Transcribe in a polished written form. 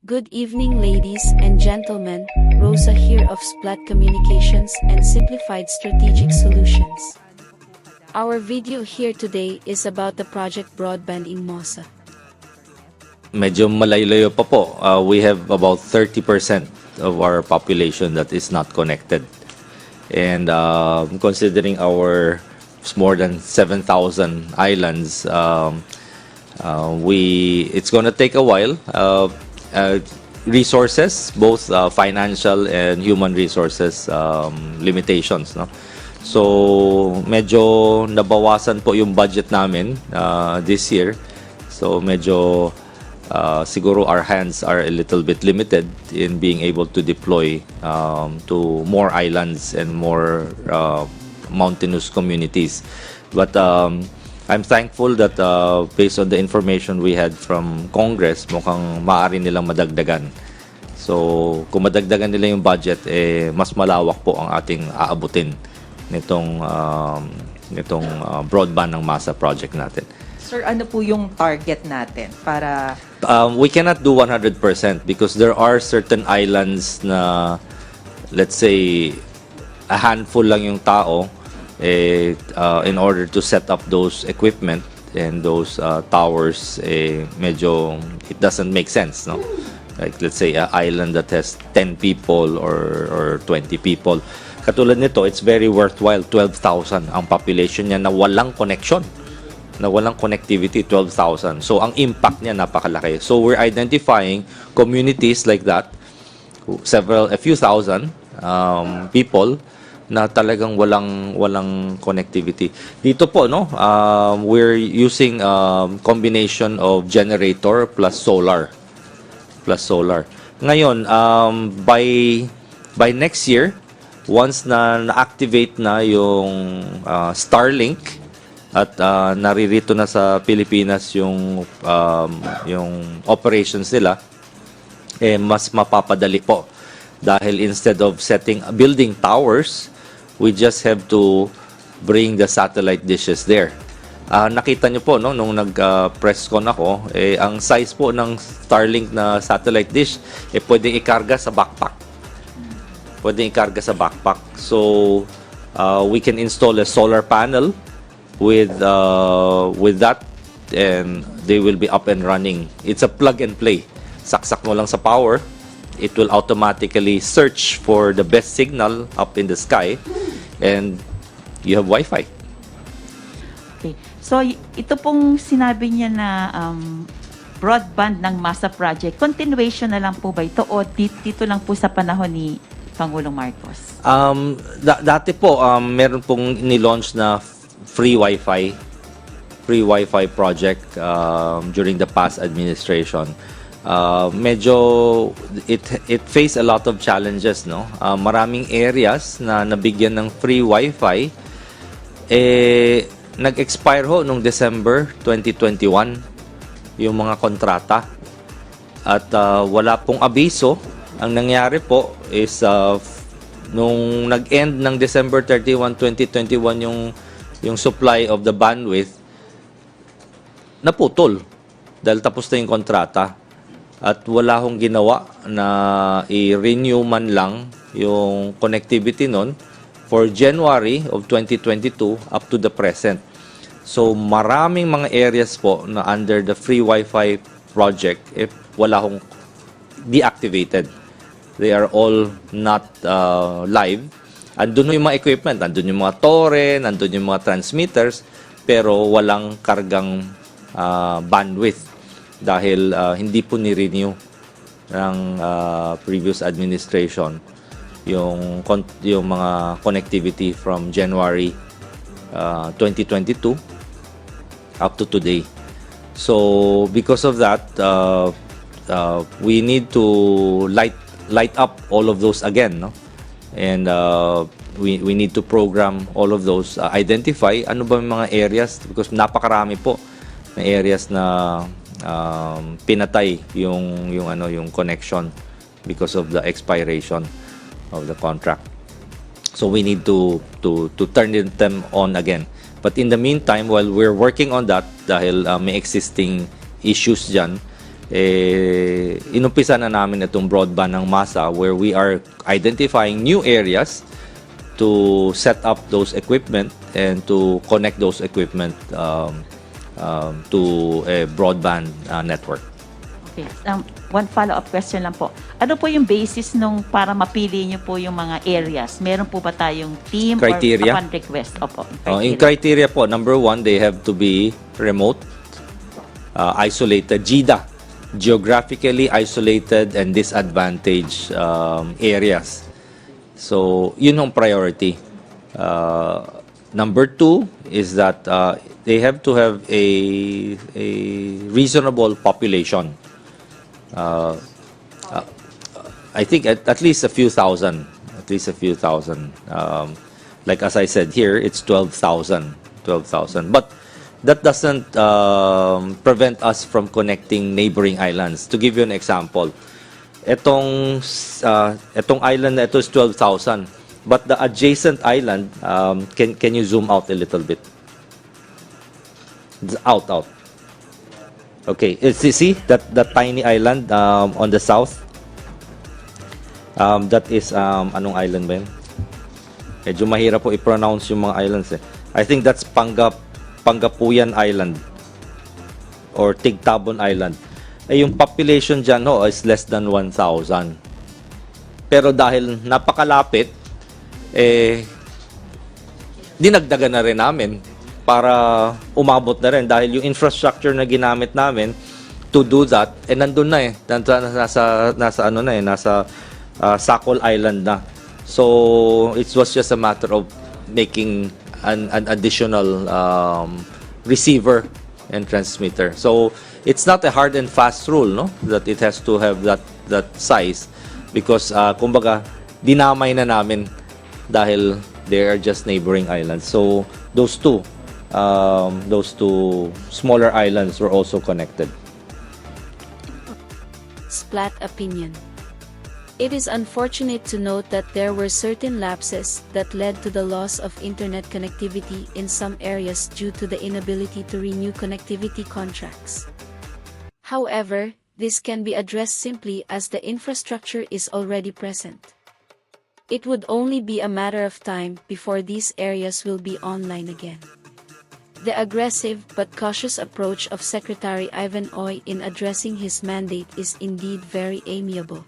Good evening, ladies and gentlemen. Rosa here of Splat Communications and Simplified Strategic Solutions. Our video here today is about the project broadband in Masa. Medyo malayo pa po. We have about 30% of our population that is not connected. And considering our more than 7,000 islands, it's going to take a while. Resources, both financial and human resources limitations, no? So medyo nabawasan po yung budget namin this year. So medyo siguro our hands are a little bit limited in being able to deploy to more islands and more mountainous communities. But I'm thankful that based on the information we had from Congress, mukhang maaari nilang madagdagan. So kung madagdagan nila yung budget, mas malawak po ang ating aabutin nitong broadband ng Masa project natin. Sir, ano po yung target natin para... We cannot do 100% because there are certain islands na, let's say, a handful lang yung tao in order to set up those equipment and those towers, medyo it doesn't make sense, no? Like let's say an island that has 10 people or 20 people. Katulad nito, it's very worthwhile. 12,000 ang population niya na walang connection, na walang connectivity. 12,000. So ang impact niya napakalaki. So we're identifying communities like that, a few thousand people na talagang walang connectivity. Dito po, no, we're using combination of generator plus solar. Ngayon, by next year, once na-activate na yung Starlink at naririto na sa Pilipinas yung operations nila, mas mapapadali po. Dahil instead of building towers, we just have to bring the satellite dishes there. Nakita nyo po, no, nung nag-press con ako, ang size po ng Starlink na satellite dish, pwedeng ikarga sa backpack. So, we can install a solar panel with that, and they will be up and running. It's a plug and play. Saksak mo lang sa power, it will automatically search for the best signal up in the sky, and you have Wi-Fi. Okay. So, ito pong sinabi niya na broadband ng Masa Project, continuation na lang po ba ito o dito lang po sa panahon ni Pangulong Marcos? Dati po, meron pong nilaunch na free Wi-Fi project during the past administration. Medyo it faced a lot of challenges, no? Maraming areas na nabigyan ng free Wi-Fi, nag-expire ho nung December 2021 yung mga kontrata at wala pong abiso. Ang nangyari po is nung nag-end ng December 31, 2021 yung supply of the bandwidth, naputol dahil tapos na yung kontrata. At wala hong ginawa na i-renew man lang yung connectivity nun for January of 2022 up to the present. So maraming mga areas po na under the free Wi-Fi project, wala hong deactivated. They are all not live. Andun yung mga equipment, andun yung mga tore, andun yung mga transmitters, pero walang kargang bandwidth. Dahil hindi po ni-renew ng previous administration yung mga connectivity from January 2022 up to today. So because of that, we need to light up all of those again, no? And we need to program all of those, identify ano ba yung mga areas, because napakarami po na areas na pinatay yung connection because of the expiration of the contract. So we need to turn them on again. But in the meantime, while we're working on that, dahil may existing issues dyan, inumpisa na namin itong broadband ng Masa where we are identifying new areas to set up those equipment and to connect those equipment to a broadband network. Okay. One follow-up question lang po. Ano po yung basis nung para mapili niyo po yung mga areas? Meron po ba tayong team Criteria? or upon request? Opo. In criteria po, number one, they have to be remote, isolated, GIDA, geographically isolated and disadvantaged areas. So, yun ang priority. Number two is that they have to have a reasonable population. I think at least a few thousand. At least a few thousand. Like as I said here, it's 12,000. 12,000. But that doesn't prevent us from connecting neighboring islands. To give you an example, etong island na ito is 12,000. But the adjacent island, can you zoom out a little bit? Out. Okay, see that tiny island on the south? That is, anong island ba yun? Medyo mahirap po i-pronounce yung mga islands eh. I think that's Pangapuyan Island or Tigtabon Island. Yung population dyan is less than 1,000. Pero dahil napakalapit, dinagdagan na rin namin para umabot na rin dahil yung infrastructure na ginamit namin to do that nandun na nasa Sakol Island na. So it was just a matter of making an additional receiver and transmitter. So it's not a hard and fast rule, no, that it has to have that size because kumbaga dinamay na namin dahil they are just neighboring islands. So those two smaller islands were also connected. Splat opinion. It is unfortunate to note that there were certain lapses that led to the loss of internet connectivity in some areas due to the inability to renew connectivity contracts. However, this can be addressed simply as the infrastructure is already present. It would only be a matter of time before these areas will be online again. The aggressive but cautious approach of Secretary Ivan Oy in addressing his mandate is indeed very amiable.